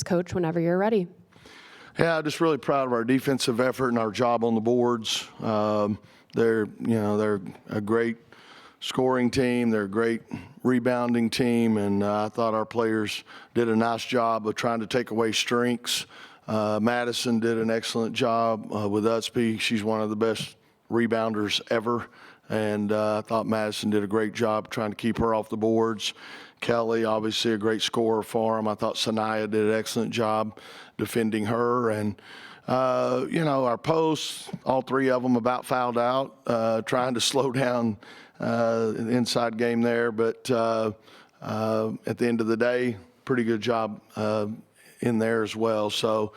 Coach, whenever you're ready. Yeah, just really proud of our defensive effort and our job on the boards. They're a great scoring team. They're a great rebounding team, and I thought our players did a nice job of trying to take away strengths. Madison did an excellent job with Utsby. She's one of the best rebounders ever, and I thought Madison did a great job trying to keep her off the boards. Kelly, obviously a great scorer for them. I thought Saniya did an excellent job defending her. And, our posts, all three of them about fouled out, trying to slow down the inside game there. But at the end of the day, pretty good job in there as well. So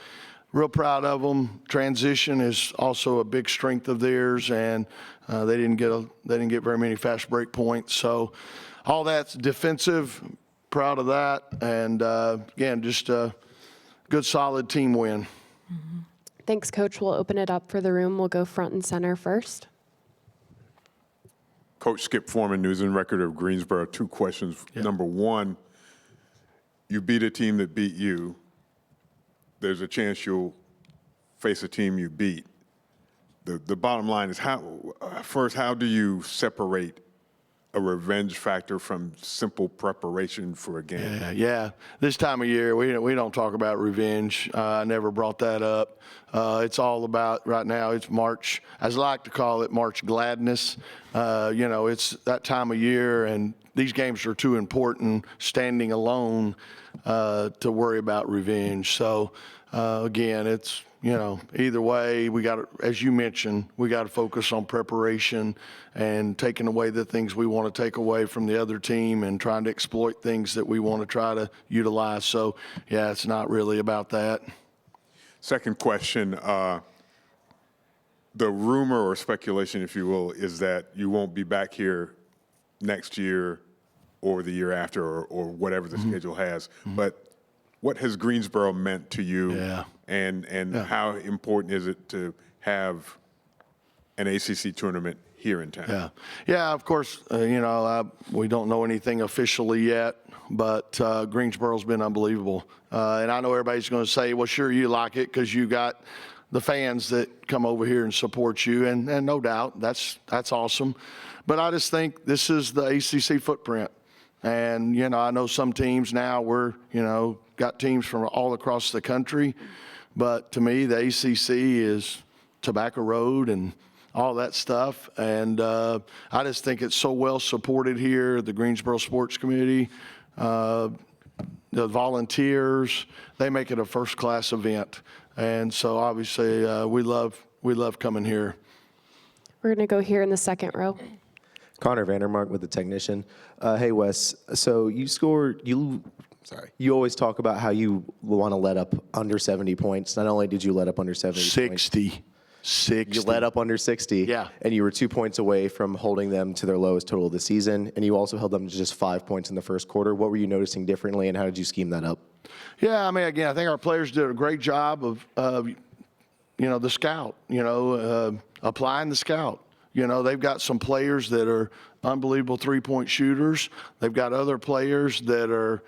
real proud of them. Transition is also a big strength of theirs, and they didn't get very many fast break points. So all that's defensive. Proud of that, and again, just a good, solid team win. Mm-hmm. Thanks, Coach. We'll open it up for the room. We'll go front and center first. Coach Skip Foreman, News and Record of Greensboro. 2 questions. Yeah. Number one, you beat a team that beat you. There's a chance you'll face a team you beat. The bottom line is, how do you separate a revenge factor from simple preparation for a game? Yeah. This time of year, we don't talk about revenge. I never brought that up. It's all about, right now, it's March, as I like to call it, March Gladness. It's that time of year, and these games are too important standing alone to worry about revenge. So, again, it's, either way, we got to, as you mentioned, we got to focus on preparation and taking away the things we want to take away from the other team and trying to exploit things that we want to try to utilize. So, yeah, it's not really about that. Second question, the rumor or speculation, if you will, is that you won't be back here next year or the year after or whatever the schedule has. But what has Greensboro meant to you? Yeah. And how important is it to have an ACC tournament here in town? Yeah. Of course, we don't know anything officially yet, but Greensboro's been unbelievable. And I know everybody's going to say, well, sure, you like it because you got the fans that come over here and support you, and no doubt, that's awesome. But I just think this is the ACC footprint. And, I know some teams now got teams from all across the country. But to me, the ACC is Tobacco Road and all that stuff. And I just think it's so well supported here. The Greensboro Sports Committee, the volunteers, they make it a first-class event. And so obviously we love coming here. We're going to go here in the second row. Connor Vandermark with The Technician. Hey, Wes. So you always talk about how you want to let up under 70 points. Not only did you let up under 70 points. 60. You let up under 60. Yeah. And you were 2 points away from holding them to their lowest total of the season. And you also held them to just 5 points in the first quarter. What were you noticing differently, and how did you scheme that up? Yeah, again, I think our players did a great job of the scout, applying the scout. They've got some players that are unbelievable three-point shooters. They've got other players that are,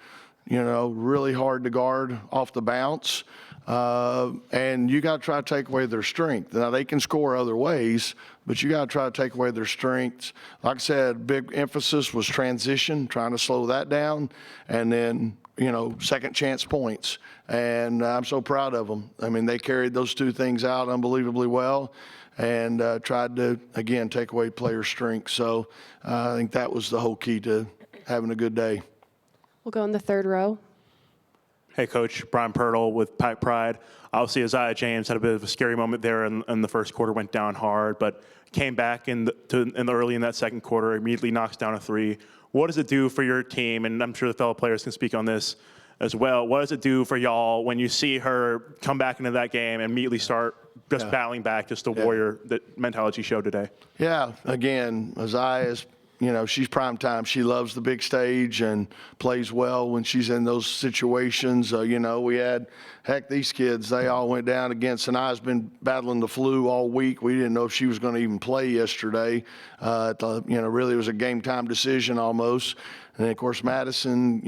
really hard to guard off the bounce. And you got to try to take away their strength. Now, they can score other ways, but you got to try to take away their strengths. Like I said, big emphasis was transition, trying to slow that down, and then, second chance points. And I'm so proud of them. They carried those two things out unbelievably well, and tried to, again, take away player strength. So I think that was the whole key to having a good day. We'll go in the third row. Hey, Coach. Brian Pirtle with Pack Pride. Obviously, Isaiah James had a bit of a scary moment there in the first quarter, went down hard, but came back early in that second quarter, immediately knocks down a three. What does it do for your team? And I'm sure the fellow players can speak on this as well. What does it do for y'all when you see her come back into that game and immediately start just battling back, just the warrior that mentality she showed today? Yeah, again, Isaiah is, she's prime time. She loves the big stage and plays well when she's in those situations. We had, these kids, they all went down against, and I've been battling the flu all week. We didn't know if she was going to even play yesterday. Really it was a game time decision almost. And of course, Madison,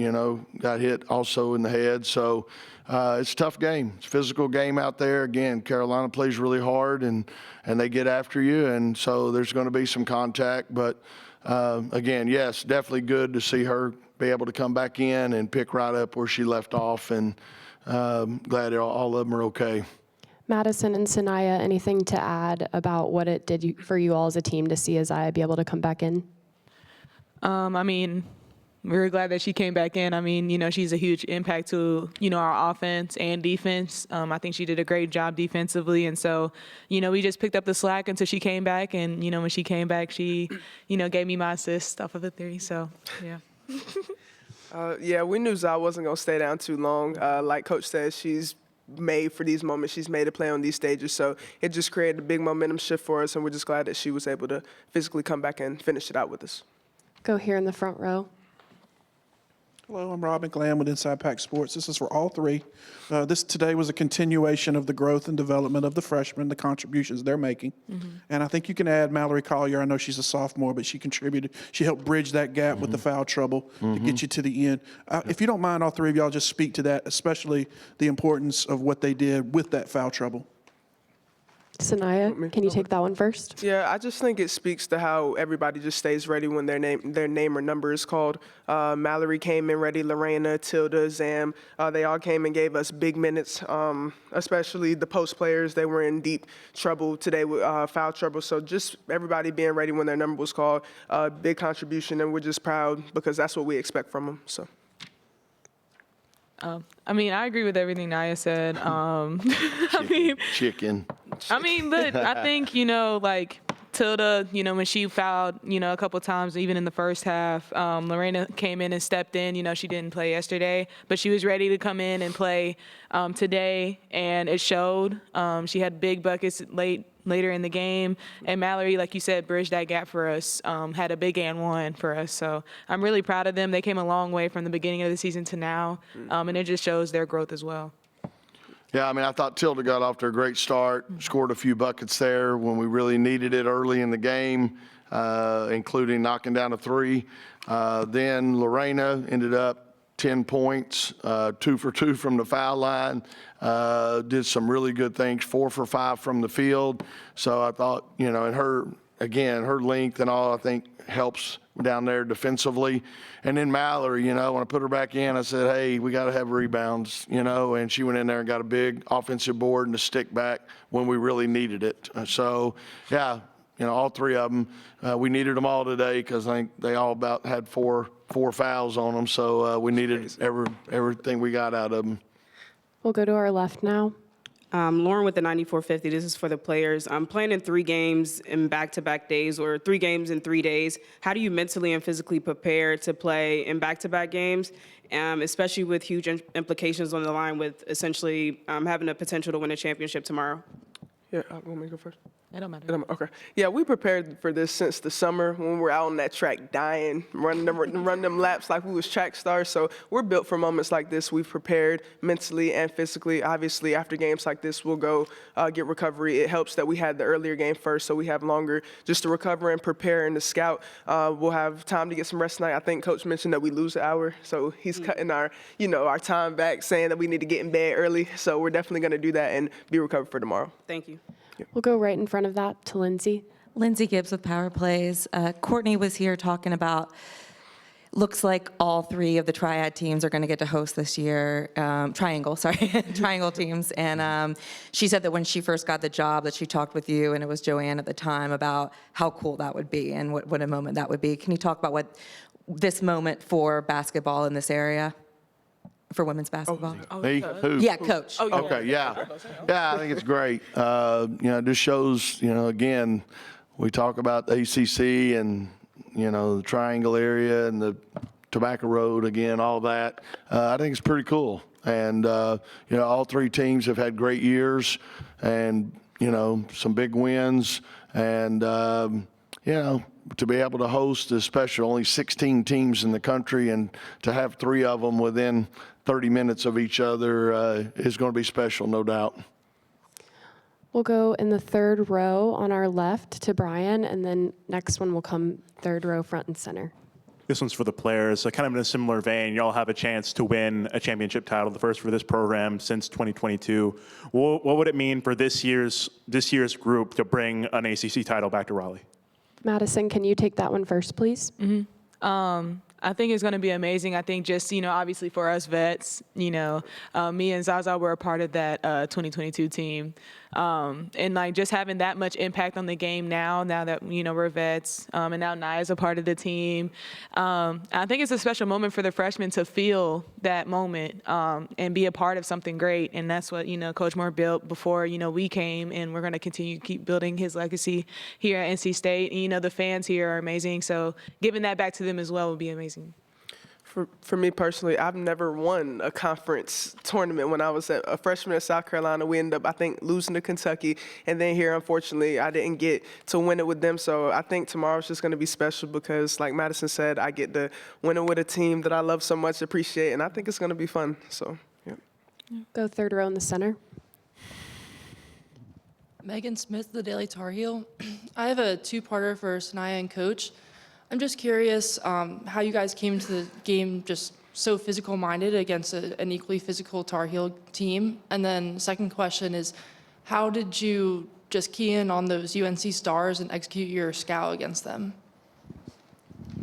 got hit also in the head. So it's a tough game. It's a physical game out there. Again, Carolina plays really hard and they get after you. And so there's going to be some contact. But again, yes, definitely good to see her be able to come back in and pick right up where she left off. And glad all of them are okay. Madison and Saniya, anything to add about what it did for you all as a team to see Isaiah be able to come back in? We were glad that she came back in. She's a huge impact to, our offense and defense. I think she did a great job defensively. And so, we just picked up the slack until she came back. And, when she came back, she, gave me my assist off of a 3. So, yeah. We knew Zai wasn't going to stay down too long. Like Coach said, she's made for these moments. She's made to play on these stages. So it just created a big momentum shift for us. And we're just glad that she was able to physically come back and finish it out with us. Go here in the front row. Hello, I'm Robin Glam with Inside Pack Sports. This is for all three. This today was a continuation of the growth and development of the freshmen, the contributions they're making. And I think you can add Mallory Collier. I know she's a sophomore, but she contributed. She helped bridge that gap with the foul trouble to get you to the end. If you don't mind, all three of y'all just speak to that, especially the importance of what they did with that foul trouble. Saniya, can you take that one first? Yeah, I just think it speaks to how everybody just stays ready when their name or number is called. Mallory came in ready, Lorena, Tilda, Zam, they all came and gave us big minutes, especially the post players. They were in deep trouble today with foul trouble. So just everybody being ready when their number was called, big contribution, and we're just proud because that's what we expect from them. So. I agree with everything Naya said. Chicken. But I think, Tilda, when she fouled, a couple times, even in the first half, Lorena came in and stepped in. She didn't play yesterday, but she was ready to come in and play today, and it showed. She had big buckets later in the game, and Mallory, like you said, bridged that gap for us, had a big and one for us. So I'm really proud of them. They came a long way from the beginning of the season to now, and it just shows their growth as well. Yeah, I thought Tilda got off to a great start, scored a few buckets there when we really needed it early in the game, including knocking down a 3. Then Lorena ended up 10 points, 2 for 2 from the foul line, did some really good things, 4 for 5 from the field. So I thought, and her length and all, I think helps down there defensively. And then Mallory, when I put her back in, I said, hey, we got to have rebounds, and she went in there and got a big offensive board and a stick back when we really needed it. Yeah, all three of them, we needed them all today because I think they all about had four fouls on them. So we needed everything we got out of them. We'll go to our left now. Lauren with the 9450. This is for the players. I'm playing in 3 games in back-to-back days, or 3 games in 3 days. How do you mentally and physically prepare to play in back-to-back games, especially with huge implications on the line with essentially having the potential to win a championship tomorrow? Yeah, want me to go first? It don't matter. Okay. Yeah, we prepared for this since the summer when we're out on that track dying, running them laps like we was track stars. So we're built for moments like this. We've prepared mentally and physically. Obviously, after games like this, we'll go get recovery. It helps that we had the earlier game first, so we have longer just to recover and prepare and to scout. We'll have time to get some rest tonight. I think Coach mentioned that we lose an hour, so he's cutting our time back, saying that we need to get in bed early. So we're definitely going to do that and be recovered for tomorrow. Thank you. We'll go right in front of that to Lindsay. Lindsay Gibbs with Power Plays. Courtney was here talking about, looks like all 3 of the triad teams are going to get to host this year, triangle teams. And she said that when she first got the job that she talked with you, and it was Joanne at the time, about how cool that would be and what a moment that would be. Can you talk about what this moment for basketball in this area? For women's basketball? Me? Who? Yeah, Coach. Okay, yeah. Yeah, I think it's great. This shows, again, we talk about the ACC and, the Triangle area and the Tobacco Road, again, all that. I think it's pretty cool. And, all 3 teams have had great years and, some big wins. And, to be able to host, especially only 16 teams in the country, and to have 3 of them within 30 minutes of each other is going to be special, no doubt. We'll go in the third row on our left to Brian, and then next one will come third row front and center. This one's for the players. So kind of in a similar vein, y'all have a chance to win a championship title, the first for this program since 2022. What would it mean for this year's group to bring an ACC title back to Raleigh? Madison, can you take that one first, please? I think it's going to be amazing. I think just, obviously for us vets, me and Zaza were a part of that 2022 team. And like just having that much impact on the game now that, we're vets, and now Naya's a part of the team. I think it's a special moment for the freshmen to feel that moment and be a part of something great. And that's what, Coach Moore built before, we came, and we're going to continue to keep building his legacy here at NC State. And, the fans here are amazing. So giving that back to them as well would be amazing. For me personally, I've never won a conference tournament. When I was a freshman at South Carolina, we ended up, I think, losing to Kentucky. And then here, unfortunately, I didn't get to win it with them. So I think tomorrow's just going to be special because, like Madison said, I get to win it with a team that I love so much, appreciate, and I think it's going to be fun. So, yeah. Go third row in the center. Megan Smith, the Daily Tar Heel. I have a two-parter for Saniya and Coach. I'm just curious how you guys came to the game just so physical-minded against an equally physical Tar Heel team. And then second question is, how did you just key in on those UNC stars and execute your scout against them?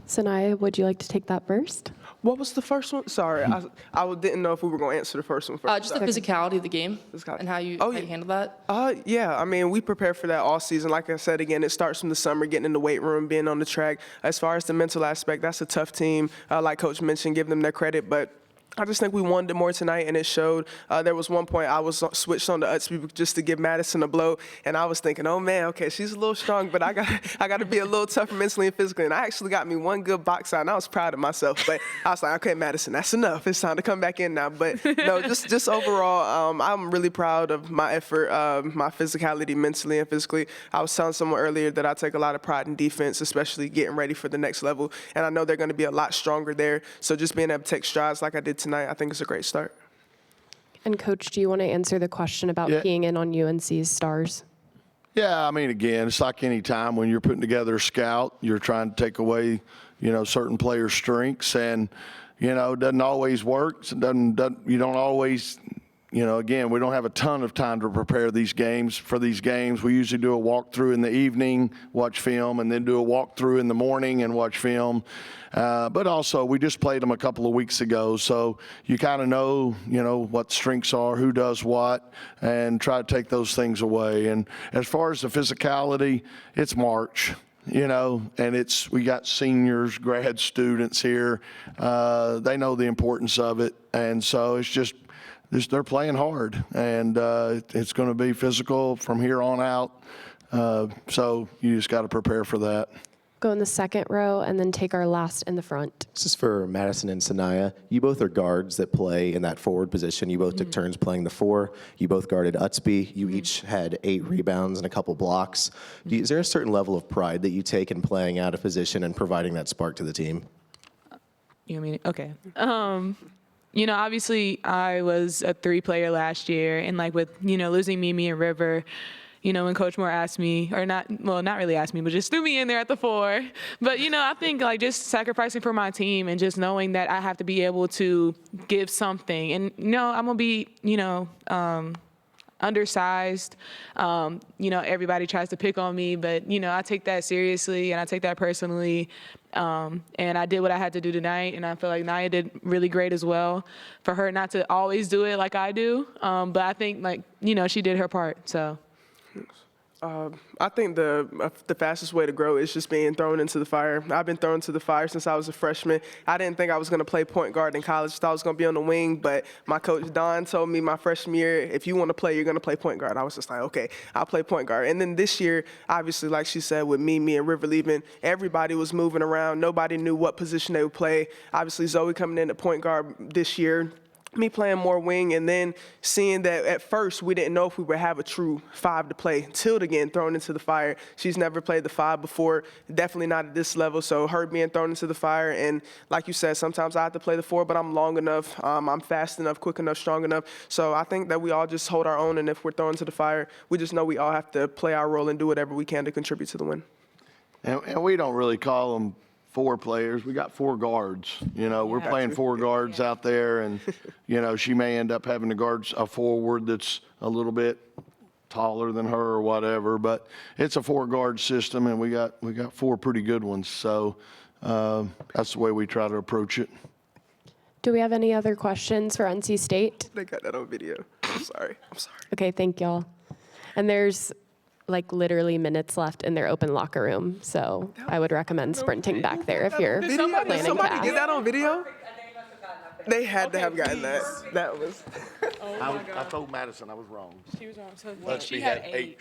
Saniya, would you like to take that first? What was the first one? Sorry, I didn't know if we were going to answer the first one first. Just the physicality of the game and how you handled that. Yeah, I mean, we prepare for that all season. Like I said, again, it starts from the summer, getting in the weight room, being on the track. As far as the mental aspect, that's a tough team. Like Coach mentioned, give them their credit, but I just think we wanted more tonight, and it showed. There was one point I was switched on to Utsby just to give Madison a blow, and I was thinking, oh man, okay, she's a little strong, but I got to be a little tougher mentally and physically. And I actually got me one good box out, and I was proud of myself. But I was like, okay, Madison, that's enough. It's time to come back in now. But no, just overall, I'm really proud of my effort, my physicality mentally and physically. I was telling someone earlier that I take a lot of pride in defense, especially getting ready for the next level, and I know they're going to be a lot stronger there. So just being able to take strides like I did tonight, I think it's a great start. And Coach, do you want to answer the question about keying in on UNC's stars? Yeah, I mean, again, it's like any time when you're putting together a scout, you're trying to take away, certain players' strengths, and, it doesn't always work. You don't always, again, we don't have a ton of time to prepare these games. For these games, we usually do a walkthrough in the evening, watch film, and then do a walkthrough in the morning and watch film. But also, we just played them a couple of weeks ago, so you kind of know, what strengths are, who does what, and try to take those things away. And as far as the physicality, it's March. And we got seniors, grad students here. They know the importance of it, and so it's just they're playing hard, and it's going to be physical from here on out. So you just got to prepare for that. Go in the second row and then take our last in the front. This is for Madison and Saniya. You both are guards that play in that forward position. You both took turns playing the 4. You both guarded Utsby. You each had 8 rebounds and a couple blocks. Is there a certain level of pride that you take in playing out of position and providing that spark to the team? You mean okay? Obviously I was a 3-player last year, and like with losing Mimi and River. When Coach Moore asked me, or not really asked me, but just threw me in there at the 4. But, I think like just sacrificing for my team and just knowing that I have to be able to give something. And, I'm going to be, undersized. Everybody tries to pick on me, but, I take that seriously and I take that personally. And I did what I had to do tonight, and I feel like Naya did really great as well. For her not to always do it like I do, but I think she did her part, so. I think the fastest way to grow is just being thrown into the fire. I've been thrown into the fire since I was a freshman. I didn't think I was going to play point guard in college. Thought I was going to be on the wing, but my coach Don told me my freshman year, if you want to play, you're going to play point guard. I was just like, okay, I'll play point guard. And then this year, obviously, like she said, with me and River leaving, everybody was moving around. Nobody knew what position they would play. Obviously, Zoe coming in at point guard this year. me playing more wing and then seeing that at first we didn't know if we would have a true 5 to play. Tilda getting thrown into the fire. She's never played the 5 before, definitely not at this level. So her being thrown into the fire, and like you said, sometimes I have to play the 4, but I'm long enough, I'm fast enough, quick enough, strong enough. So I think that we all just hold our own, and if we're thrown into the fire, we just know we all have to play our role and do whatever we can to contribute to the win. And we don't really call them 4 players. We got 4 guards. You know, we're playing 4 guards out there, and you know, she may end up having to guard a forward that's a little bit taller than her or whatever. But it's a 4-guard system, and we got 4 pretty good ones. So that's the way we try to approach it. Do we have any other questions for NC State? They got that on video. I'm sorry. Okay, thank y'all. And there's like literally minutes left in their open locker room, so I would recommend sprinting back there if you're planning Somebody fast. get that on video? They had to have gotten that. That was. I told Madison I was wrong. She was wrong. So She had 8.